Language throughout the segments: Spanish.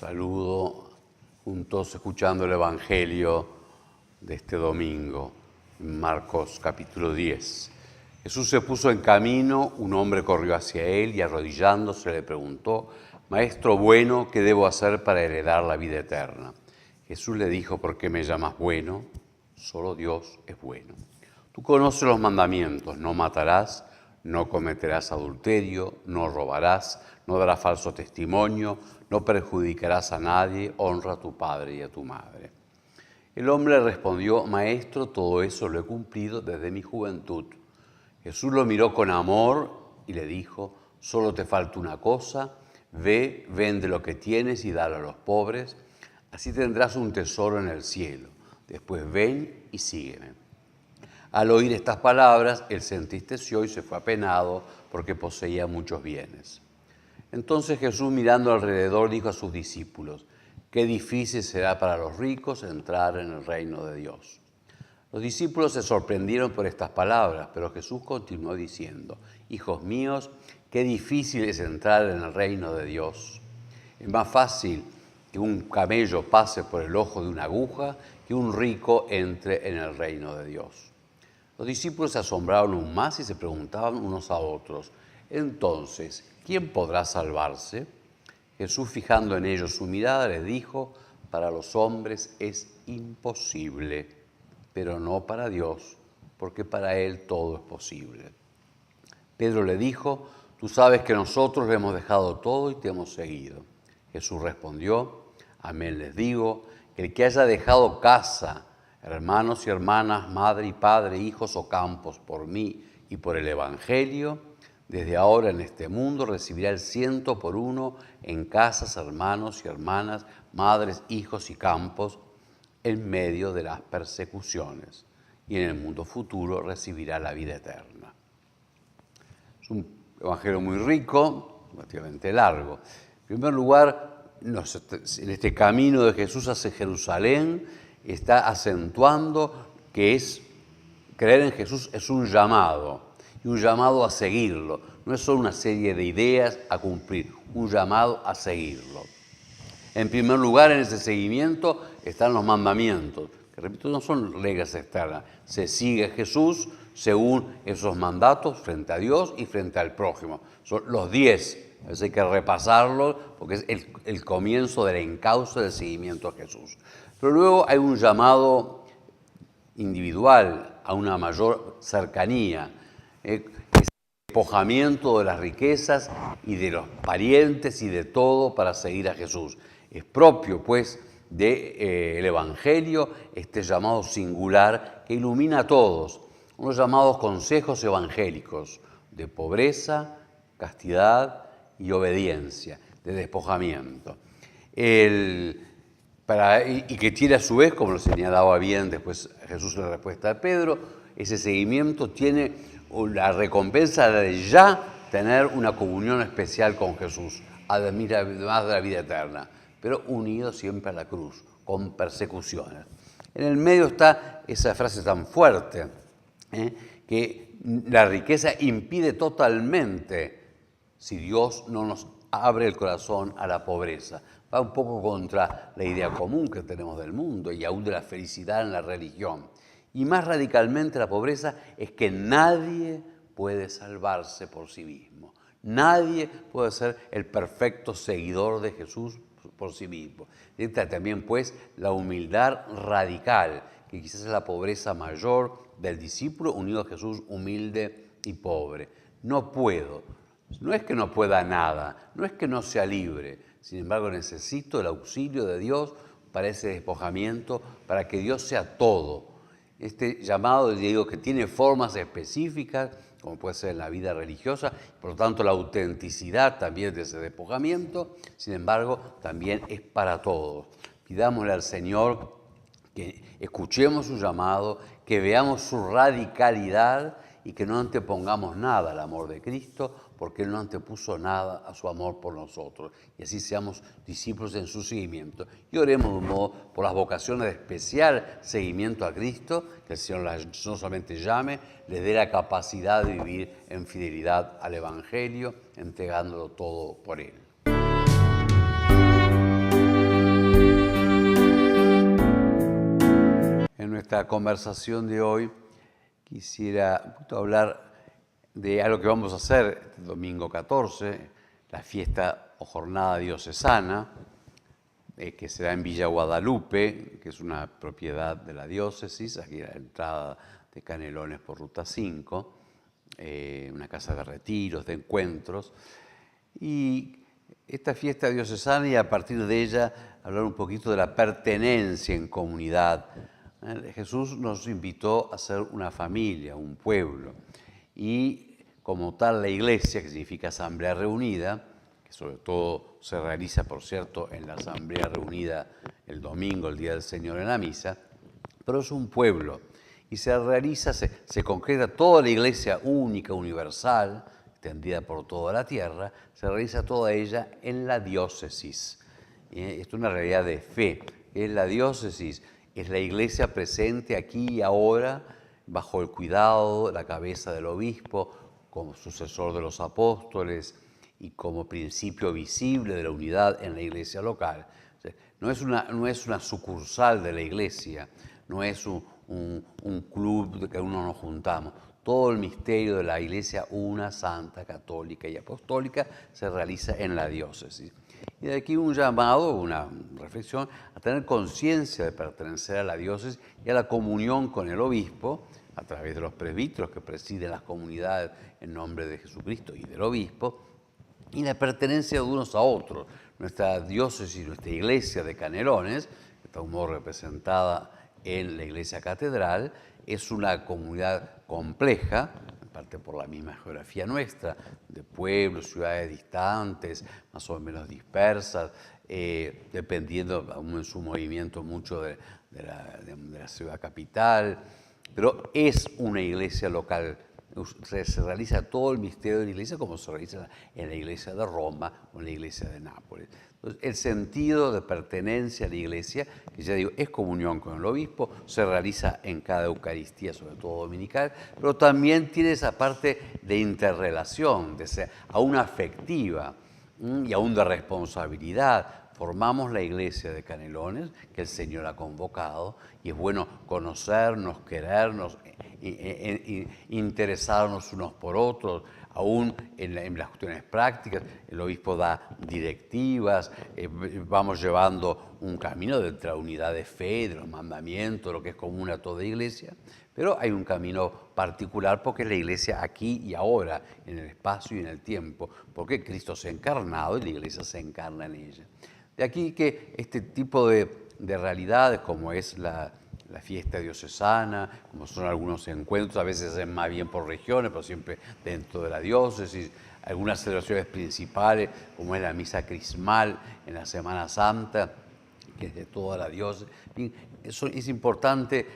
saludo juntos escuchando el Evangelio de este domingo, en Marcos capítulo 10. Jesús se puso en camino, un hombre corrió hacia él y arrodillándose le preguntó: Maestro bueno, ¿qué debo hacer para heredar la vida eterna? Jesús le dijo: ¿por qué me llamas bueno? Solo Dios es bueno. Tú conoces los mandamientos: no matarás, no cometerás adulterio, no robarás, no darás falso testimonio, no perjudicarás a nadie, honra a tu padre y a tu madre. El hombre respondió: Maestro, todo eso lo he cumplido desde mi juventud. Jesús lo miró con amor y le dijo: solo te falta una cosa, ve, vende lo que tienes y dalo a los pobres, así tendrás un tesoro en el cielo. Después ven y sígueme. Al oír estas palabras, él se entristeció y se fue apenado porque poseía muchos bienes. Entonces Jesús, mirando alrededor, dijo a sus discípulos: qué difícil será para los ricos entrar en el reino de Dios. Los discípulos se sorprendieron por estas palabras, pero Jesús continuó diciendo: hijos míos, qué difícil es entrar en el reino de Dios. Es más fácil que un camello pase por el ojo de una aguja que un rico entre en el reino de Dios. Los discípulos se asombraron aún más y se preguntaban unos a otros: entonces, ¿quién podrá salvarse? Jesús, fijando en ellos su mirada, les dijo: para los hombres es imposible, pero no para Dios, porque para Él todo es posible. Pedro le dijo: tú sabes que nosotros le hemos dejado todo y te hemos seguido. Jesús respondió: amén les digo, que el que haya dejado casa, hermanos y hermanas, madre y padre, hijos o campos por mí y por el Evangelio, desde ahora en este mundo recibirá el 100 por 1 en casas, hermanos y hermanas, madres, hijos y campos, en medio de las persecuciones, y en el mundo futuro recibirá la vida eterna. Es un evangelio muy rico, relativamente largo. En primer lugar, en este camino de Jesús hacia Jerusalén, está acentuando que creer en Jesús es un llamado, y un llamado a seguirlo. No es solo una serie de ideas a cumplir, un llamado a seguirlo. En primer lugar, en ese seguimiento están los mandamientos, que repito, no son reglas externas. Se sigue a Jesús según esos mandatos frente a Dios y frente al prójimo. Son los 10. A veces hay que repasarlos porque es el comienzo del encauce del seguimiento a Jesús. Pero luego hay un llamado individual a una mayor cercanía, ese despojamiento de las riquezas y de los parientes y de todo para seguir a Jesús. Es propio, pues, del Evangelio este llamado singular que ilumina a todos, unos llamados consejos evangélicos de pobreza, castidad y obediencia, de despojamiento. Y que tiene a su vez, como lo señalaba bien después Jesús en la respuesta de Pedro, ese seguimiento tiene la recompensa de ya tener una comunión especial con Jesús, además de la vida eterna, pero unido siempre a la cruz, con persecuciones. En el medio está esa frase tan fuerte, que la riqueza impide totalmente si Dios no nos abre el corazón a la pobreza. Va un poco contra la idea común que tenemos del mundo y aún de la felicidad en la religión. Y más radicalmente la pobreza es que nadie puede salvarse por sí mismo. Nadie puede ser el perfecto seguidor de Jesús por sí mismo. Está también, pues, la humildad radical, que quizás es la pobreza mayor del discípulo unido a Jesús humilde y pobre. No puedo. No es que no pueda nada, no es que no sea libre. Sin embargo, necesito el auxilio de Dios para ese despojamiento, para que Dios sea todo. Este llamado, digo, que tiene formas específicas, como puede ser en la vida religiosa, por lo tanto la autenticidad también de ese despojamiento, sin embargo, también es para todos. Pidámosle al Señor que escuchemos su llamado, que veamos su radicalidad y que no antepongamos nada al amor de Cristo, porque Él no antepuso nada a su amor por nosotros. Y así seamos discípulos en su seguimiento. Y oremos de un modo por las vocaciones de especial seguimiento a Cristo, que el Señor no solamente llame, les dé la capacidad de vivir en fidelidad al Evangelio, entregándolo todo por Él. En nuestra conversación de hoy quisiera hablar de algo que vamos a hacer este domingo 14, la fiesta o jornada diocesana, que será en Villa Guadalupe, que es una propiedad de la diócesis, aquí a la entrada de Canelones por Ruta 5, una casa de retiros, de encuentros. Y esta fiesta diocesana, y a partir de ella hablar un poquito de la pertenencia en comunidad. Jesús nos invitó a ser una familia, un pueblo, y como tal la iglesia, que significa asamblea reunida, que sobre todo se realiza, por cierto, en la asamblea reunida el domingo, el día del Señor en la misa, pero es un pueblo, y se realiza, se concreta toda la iglesia única, universal, extendida por toda la tierra, se realiza toda ella en la diócesis. Esto es una realidad de fe. En la diócesis es la iglesia presente aquí y ahora, bajo el cuidado, la cabeza del obispo, como sucesor de los apóstoles y como principio visible de la unidad en la iglesia local. O sea, no es una sucursal de la iglesia, no es un club de que uno nos juntamos. Todo el misterio de la Iglesia una, santa, católica y apostólica se realiza en la diócesis. Y de aquí un llamado, una reflexión, a tener conciencia de pertenecer a la diócesis y a la comunión con el obispo, a través de los presbíteros que presiden las comunidades en nombre de Jesucristo y del obispo, y la pertenencia de unos a otros. Nuestra diócesis, nuestra iglesia de Canelones, que está un modo representada en la iglesia catedral, es una comunidad compleja, en parte por la misma geografía nuestra, de pueblos, ciudades distantes, más o menos dispersas, dependiendo aún en su movimiento mucho de la ciudad capital, pero es una iglesia local. Se realiza todo el misterio de la iglesia como se realiza en la iglesia de Roma o en la iglesia de Nápoles. Entonces, el sentido de pertenencia a la iglesia, que ya digo, es comunión con el obispo, se realiza en cada Eucaristía, sobre todo dominical, pero también tiene esa parte de interrelación, de ser aún afectiva y aún de responsabilidad. Formamos la iglesia de Canelones, que el Señor ha convocado, y es bueno conocernos, querernos, interesarnos unos por otros, aún en las cuestiones prácticas. El obispo da directivas, vamos llevando un camino de la unidad de fe, de los mandamientos, lo que es común a toda iglesia, pero hay un camino particular porque es la iglesia aquí y ahora, en el espacio y en el tiempo, porque Cristo se ha encarnado y la iglesia se encarna en ella. De aquí que este tipo de realidades, como es la fiesta diocesana, como son algunos encuentros, a veces es más bien por regiones, pero siempre dentro de la diócesis, algunas celebraciones principales, como es la misa crismal en la Semana Santa, que es de toda la diócesis. Eso es importante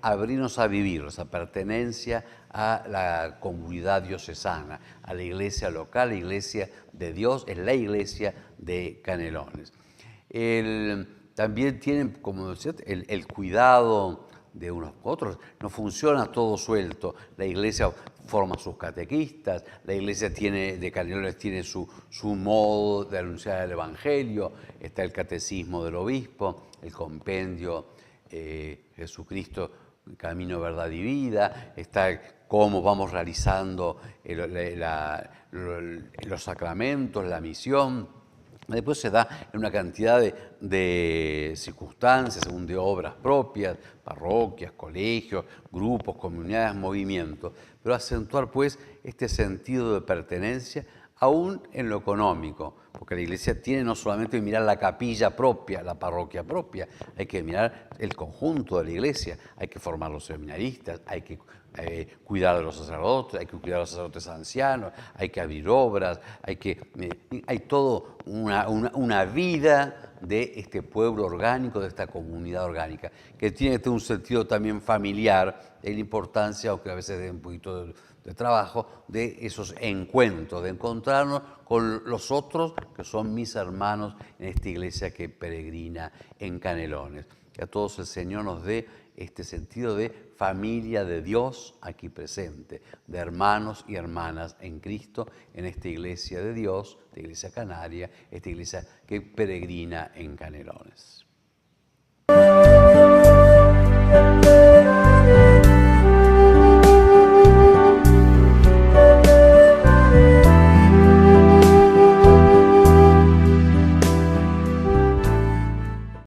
abrirnos a vivir esa pertenencia a la comunidad diocesana, a la iglesia local, la iglesia de Dios, es la iglesia de Canelones. También tienen, como decía, el cuidado de unos con otros. No funciona todo suelto. La iglesia forma sus catequistas, la iglesia de Canelones tiene su modo de anunciar el Evangelio, está el catecismo del obispo, el compendio Jesucristo, Camino, Verdad y Vida, está cómo vamos realizando los sacramentos, la misión. Después se da en una cantidad de circunstancias, según de obras propias, parroquias, colegios, grupos, comunidades, movimientos, pero acentuar pues este sentido de pertenencia aún en lo económico, porque la iglesia tiene no solamente que mirar la capilla propia, la parroquia propia, hay que mirar el conjunto de la iglesia, hay que formar los seminaristas, hay que cuidar de los sacerdotes, hay que cuidar de los sacerdotes ancianos, hay que abrir obras, hay toda una vida de este pueblo orgánico, de esta comunidad orgánica, que tiene un sentido también familiar, de la importancia, aunque a veces de un poquito de trabajo, de esos encuentros, de encontrarnos con los otros que son mis hermanos en esta iglesia que peregrina en Canelones. Que a todos el Señor nos dé este sentido de familia de Dios aquí presente, de hermanos y hermanas en Cristo, en esta iglesia de Dios, esta iglesia canaria, esta iglesia que peregrina en Canelones.